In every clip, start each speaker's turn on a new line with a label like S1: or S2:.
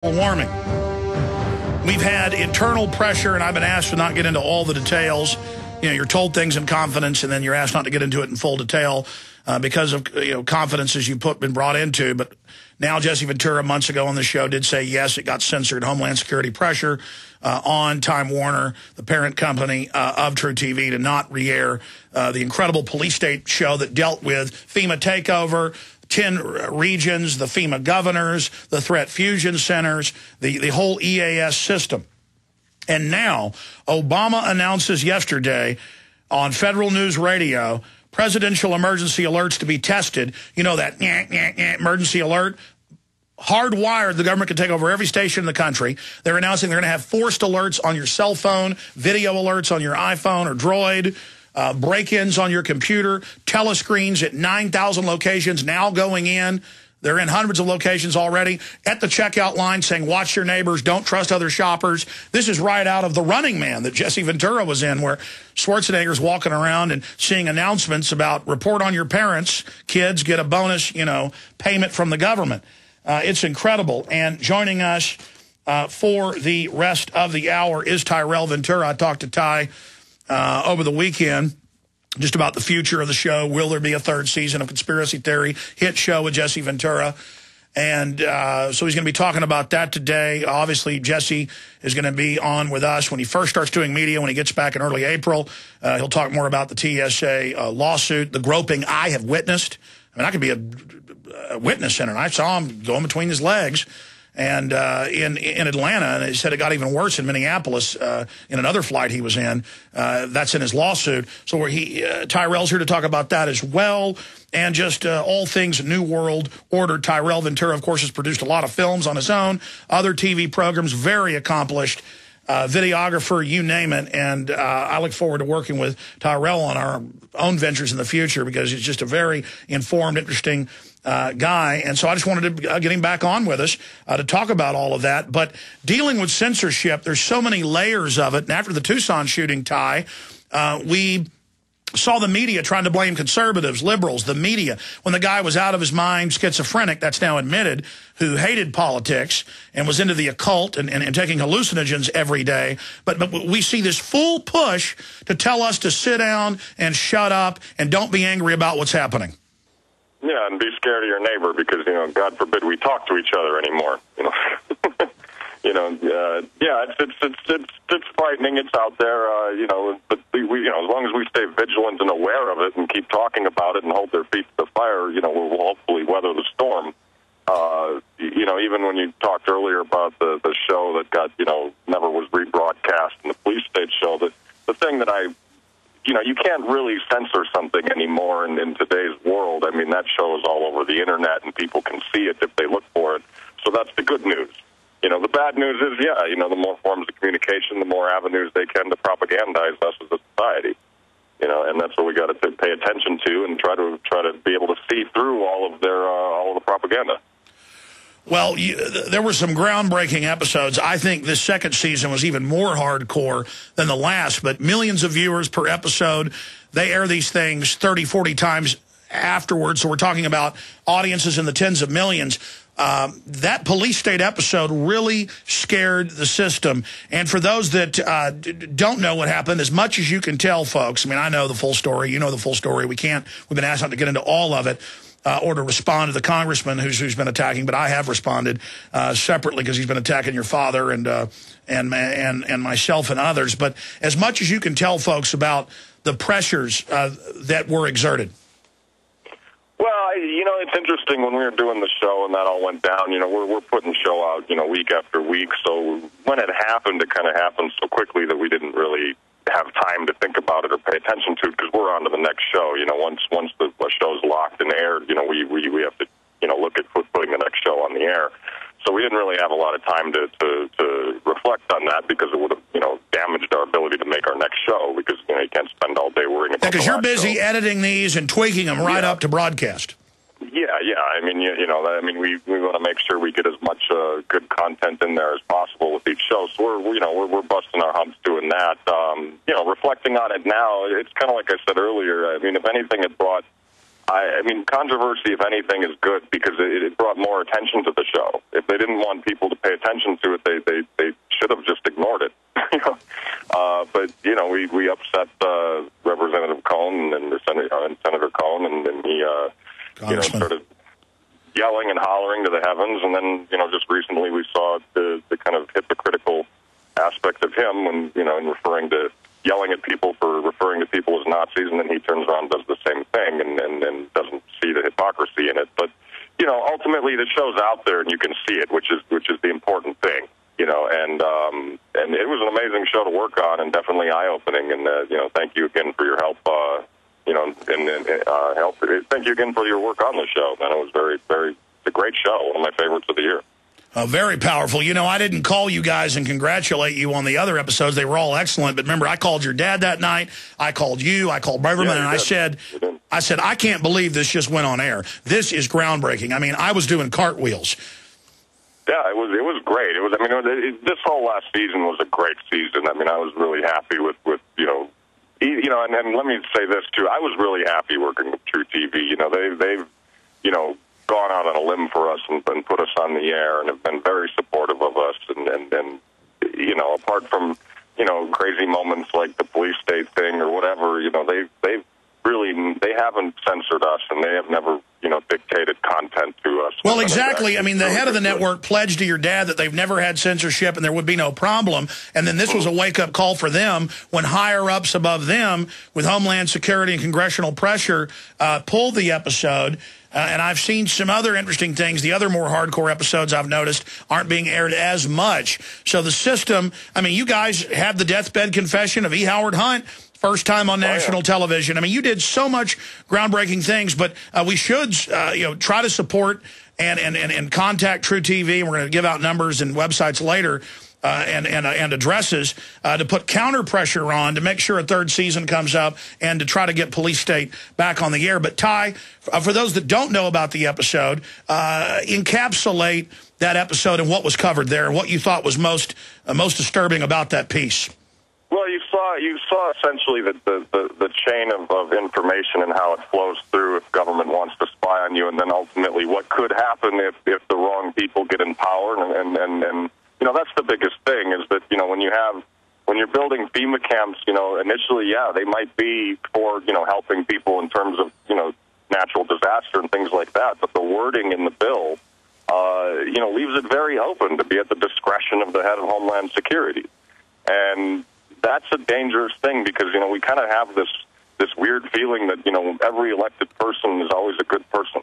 S1: Warming. We've had internal pressure, and I've been asked to not get into all the details. You know, you're told things in confidence, and then you're asked not to get into it in full detail because of confidences you've been brought into. But now Jesse Ventura, months ago on the show, did say, yes, it got censored. Homeland Security pressure on Time Warner, the parent company of truTV, to not re-air the incredible police state show that dealt with FEMA takeover, 10 regions, the FEMA governors, the threat fusion centers, the whole EAS system. And now Obama announces yesterday on Federal News Radio, presidential emergency alerts to be tested. You know that emergency alert? Hardwired, the government can take over every station in the country. They're announcing they're going to have forced alerts on your cell phone, video alerts on your iPhone or Droid, break-ins on your computer, telescreens at 9,000 locations now going in. They're in hundreds of locations already. At the checkout line saying, watch your neighbors, don't trust other shoppers. This is right out of The Running Man that Jesse Ventura was in, where Schwarzenegger's walking around and seeing announcements about report on your parents, kids get a bonus, payment from the government. It's incredible. And joining us for the rest of the hour is Tyrel Ventura. I talked to Ty over the weekend just about the future of the show. Will there be a third season of Conspiracy Theory? Hit show with Jesse Ventura. And so he's going to be talking about that today. Obviously, Jesse is going to be on with us when he first starts doing media, when he gets back in early April. He'll talk more about the TSA lawsuit, the groping I have witnessed. I mean, I could be a witness in it. I saw him going between his legs. And in Atlanta, and he said it got even worse in Minneapolis in another flight he was in. That's in his lawsuit. So Tyrel's here to talk about that as well, and just all things New World Order. Tyrel Ventura, of course, has produced a lot of films on his own, other TV programs, very accomplished videographer, you name it. And I look forward to working with Tyrel on our own ventures in the future because he's just a very informed, interesting guy. And so I just wanted to get him back on with us to talk about all of that. But dealing with censorship, there's so many layers of it. And after the Tucson shooting, Ty, we saw the media trying to blame conservatives, liberals, the media, when the guy was out of his mind, schizophrenic, that's now admitted, who hated politics and was into the occult and taking hallucinogens every day. But we see this full push to tell us to sit down and shut up and don't be angry about what's happening.
S2: Yeah, and be scared of your neighbor because, God forbid we talk to each other anymore. Yeah, it's frightening. It's out there, but as long as we stay vigilant and aware of it and keep talking about it and hold their feet to the fire, we'll hopefully weather the storm. Even when you talked earlier about the show that got, never was rebroadcast and the police state show, the thing that you can't really censor something anymore in today's world. I mean, that show is all over the internet and people can see it if they look for it. So that's the good news. The bad news is, the more forms of communication, the more avenues they can to propagandize us as a society. And that's what we got to pay attention to and try to be able to see through all of the propaganda.
S1: Well, there were some groundbreaking episodes. I think this second season was even more hardcore than the last, but millions of viewers per episode. They air these things 30, 40 times afterwards, so we're talking about audiences in the tens of millions. That police state episode really scared the system. And for those that don't know what happened, as much as you can tell, folks, I mean, I know the full story. You know the full story. We've been asked not to get into all of it. Or to respond to the congressman who's been attacking, but I have responded separately because he's been attacking your father and myself and others. But as much as you can tell folks about the pressures that were exerted.
S2: Well, it's interesting when we were doing the show and that all went down. We're putting the show out, week after week. So when it happened, it kind of happened so quickly that we didn't really have time to think about it or pay attention to it because we're on to the next show. Once the show's locked and aired, we have to, look at putting the next show on the air. So we didn't really have a lot of time to reflect on that because it would have, damaged our ability to make our next show because, you can't spend all day worrying about
S1: because you're busy editing these and tweaking them right up to broadcast.
S2: Yeah. I mean, we want to make sure we get as much good content in there as possible with each show. So we're busting our humps doing that. Reflecting on it now, it's kind of like I said earlier. I mean, if anything, it brought I mean, controversy, if anything, is good because it brought more attention to the show. If they didn't want people to pay attention to it, they should have just ignored it. But, you know, we upset Representative Cohn and Senator Cohn, and he, you know, started yelling and hollering to the heavens. And then, you know, just recently we saw the kind of hypocritical aspect of him when, you know, in yelling at people for referring to people as Nazis, and then he turns around and does the same thing and doesn't see the hypocrisy in it. But, you know, ultimately the show's out there and you can see it, which is the important thing, you know, and it was an amazing show to work on and definitely eye-opening. And, you know, thank you again for your help, you know, and thank you again for your work on the show, man. It was it's a great show, one of my favorites of the year.
S1: Very powerful. You know, I didn't call you guys and congratulate you on the other episodes. They were all excellent. But remember, I called your dad that night. I called you. I called Braverman, and I said, I can't believe this just went on air. This is groundbreaking. I mean, I was doing cartwheels.
S2: Yeah, it was great. This whole last season was a great season. I mean, I was really happy with you know, and let me say this too. I was really happy working with truTV. You know, they've you know, gone out on a limb for us and put us on the air and have been very supportive of us. And you know, apart from, you know, crazy moments like the police state thing or whatever, you know, they haven't censored us and they have never, you know, dictated content to us.
S1: Well, exactly. I mean, the head of the network pledged to your dad that they've never had censorship and there would be no problem. And then this was a wake-up call for them when higher-ups above them with Homeland Security and congressional pressure pulled the episode. And I've seen some other interesting things. The other more hardcore episodes I've noticed aren't being aired as much. So the system, I mean, you guys had the deathbed confession of E. Howard Hunt, first time on national television. I mean, you did so much groundbreaking things, but we should, you know, try to support and contact truTV. And we're going to give out numbers and websites later. And addresses to put counter pressure on to make sure a third season comes up and to try to get Police State back on the air. But Ty, for those that don't know about the episode, encapsulate that episode and what was covered there and what you thought was most disturbing about that piece.
S2: Well, you saw essentially the chain of information and how it flows through if government wants to spy on you, and then ultimately what could happen if the wrong people get in power and you know, that's the biggest thing is that, you know, when you're building FEMA camps, you know, initially, yeah, they might be for, you know, helping people in terms of, you know, natural disaster and things like that. But the wording in the bill, you know, leaves it very open to be at the discretion of the head of Homeland Security. And that's a dangerous thing because, you know, we kind of have this weird feeling that, you know, every elected person is always a good person.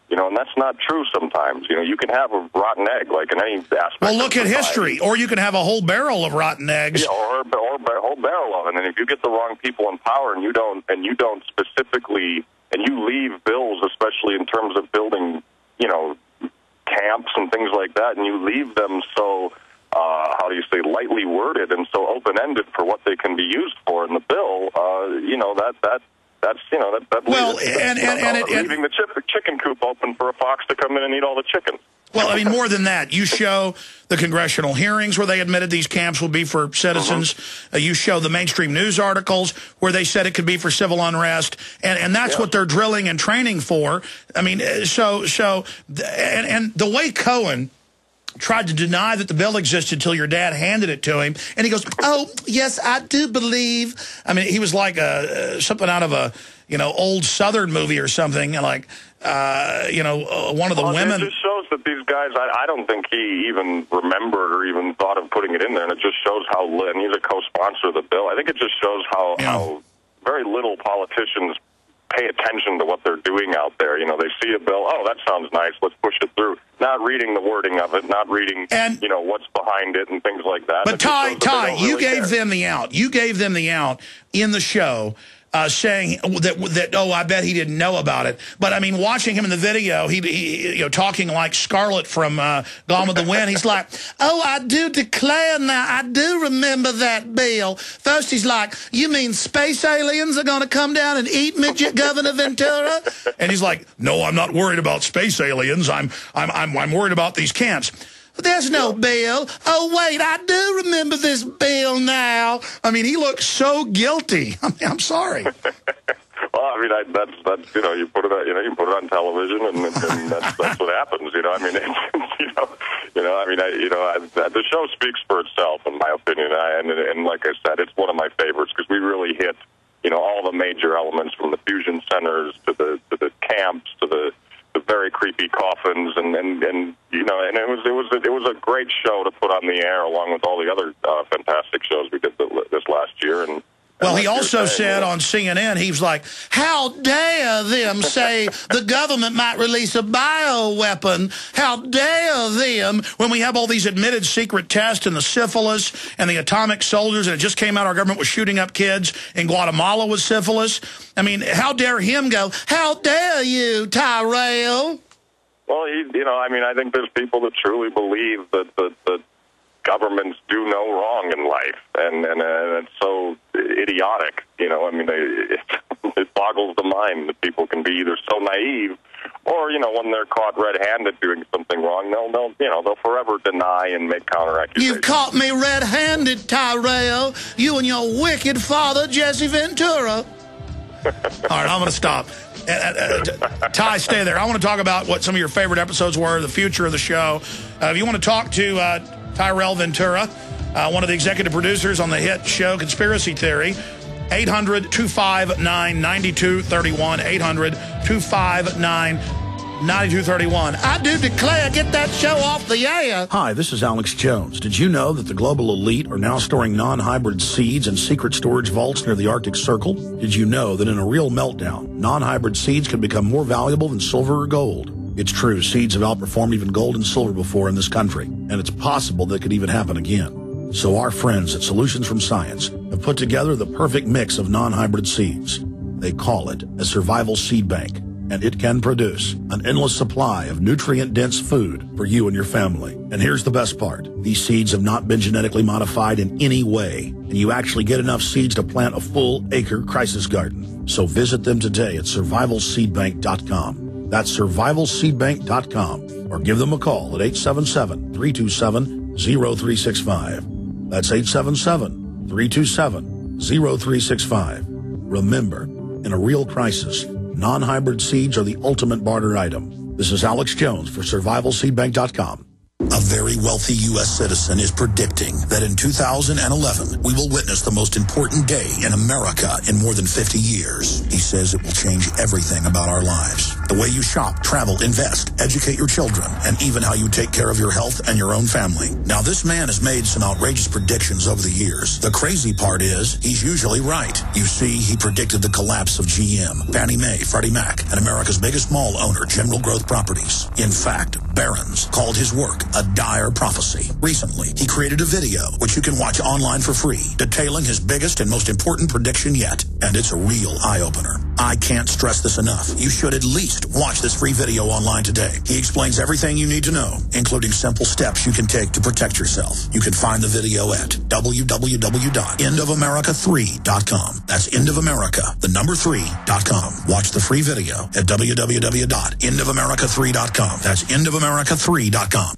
S2: You know, and that's not true sometimes. You know, you can have a rotten egg, like in any aspect. Well,
S1: look at history. Or you can have a whole barrel of rotten eggs.
S2: Yeah, or a whole barrel of it. And if you get the wrong people in power and you don't specifically, and you leave bills, especially in terms of building, you know, camps and things like that, and you leave them so, how do you say, lightly worded and so open-ended for what they can be used for in the bill, you know, that's, you know, that
S1: well,
S2: leaving the chicken coop open for a fox to come in and eat all the chickens.
S1: Well, I mean, more than that, you show the congressional hearings where they admitted these camps would be for citizens. You show the mainstream news articles where they said it could be for civil unrest. And that's what they're drilling and training for. I mean, and the way Cohen tried to deny that the bill existed until your dad handed it to him. And he goes, oh, yes, I do believe. I mean, he was like something out of a, you know, old Southern movie or something. Like, you know, one of the women.
S2: It just shows that these guys, I don't think he even remembered or even thought of putting it in there. And it just shows how, and he's a co-sponsor of the bill. I think it just shows how very little politicians pay attention to what they're doing out there. You know, they see a bill, oh, that sounds nice, let's push it through. Not reading the wording of it, not reading, you know, what's behind it and things like that.
S1: But Ty, you gave them the out. You gave them the out in the show. Saying that, oh, I bet he didn't know about it. But, I mean, watching him in the video, he you know, talking like Scarlet from Gone with the Wind, he's like, oh, I do declare now, I do remember that bill. First he's like, you mean space aliens are going to come down and eat midget Governor Ventura? And he's like, no, I'm not worried about space aliens. I'm worried about these camps. There's no bill. Oh, wait, I do remember this bill now. I mean, he looks so guilty. I mean, I'm sorry.
S2: Well, Well, I mean, that's you put it you put it on television, and that's what happens. I mean, the show speaks for itself, in my opinion. And like I said, it's one of my favorites because we really hit all the major elements, from the fusion centers to the camps to the very creepy coffins, and it was a great show to put on the air along with all the other fantastic shows we did this last year. And
S1: well, he also said on CNN, he was like, how dare them say the government might release a bioweapon? How dare them, when we have all these admitted secret tests and the syphilis and the atomic soldiers, and it just came out our government was shooting up kids in Guatemala with syphilis. I mean, how dare him go, how dare you, Tyrel?
S2: Well, I think there's people that truly believe that governments do no wrong in life, and it's so idiotic. It boggles the mind that people can be either so naive, or when they're caught red-handed doing something wrong, they'll forever deny and make counter-accusations.
S1: You caught me red-handed, Tyrel. You and your wicked father, Jesse Ventura. All right, I'm going to stop. Ty, stay there. I want to talk about what some of your favorite episodes were, the future of the show. If you want to talk to Tyrel Ventura, one of the executive producers on the hit show Conspiracy Theory, 800-259-9231, 800-259-9231. I do declare, get that show off the air.
S3: Hi, this is Alex Jones. Did you know that the global elite are now storing non-hybrid seeds in secret storage vaults near the Arctic Circle? Did you know that in a real meltdown, non-hybrid seeds can become more valuable than silver or gold? It's true, seeds have outperformed even gold and silver before in this country, and it's possible that could even happen again. So our friends at Solutions from Science have put together the perfect mix of non-hybrid seeds. They call it a survival seed bank, and it can produce an endless supply of nutrient-dense food for you and your family. And here's the best part. These seeds have not been genetically modified in any way, and you actually get enough seeds to plant a full acre crisis garden. So visit them today at survivalseedbank.com. That's survivalseedbank.com, or give them a call at 877-327-0365. That's 877-327-0365. Remember, in a real crisis, non-hybrid seeds are the ultimate barter item. This is Alex Jones for survivalseedbank.com.
S4: A very wealthy U.S. citizen is predicting that in 2011, we will witness the most important day in America in more than 50 years. He says it will change everything about our lives. The way you shop, travel, invest, educate your children, and even how you take care of your health and your own family. Now, this man has made some outrageous predictions over the years. The crazy part is, he's usually right. You see, he predicted the collapse of GM, Fannie Mae, Freddie Mac, and America's biggest mall owner, General Growth Properties. In fact, Barron's called his work a dire prophecy. Recently, he created a video, which you can watch online for free, detailing his biggest and most important prediction yet. And it's a real eye-opener. I can't stress this enough. You should at least watch this free video online today. He explains everything you need to know, including simple steps you can take to protect yourself. You can find the video at www.endofamerica3.com. That's endofamerica, the number 3.com. Watch the free video at www.endofamerica3.com. That's endofamerica3.com.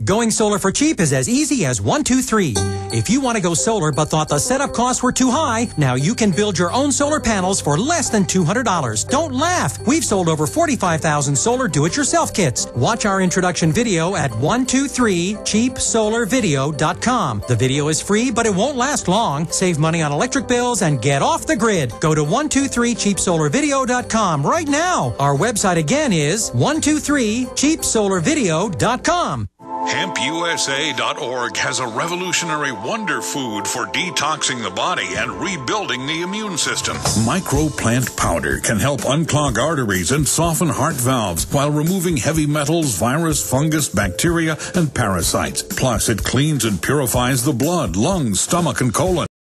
S5: Going solar for cheap is as easy as 1, 2, 3. If you want to go solar but thought the setup costs were too high, now you can build your own solar panels for less than $200. Don't laugh. We've sold over 45,000 solar do-it-yourself kits. Watch our introduction video at 123cheapsolarvideo.com. The video is free, but it won't last long. Save money on electric bills and get off the grid. Go to 123cheapsolarvideo.com right now. Our website again is 123cheapsolarvideo.com.
S6: HempUSA.org has a revolutionary wonder food for detoxing the body and rebuilding the immune system. Microplant powder can help unclog arteries and soften heart valves while removing heavy metals, virus, fungus, bacteria, and parasites. Plus, it cleans and purifies the blood, lungs, stomach, and colon.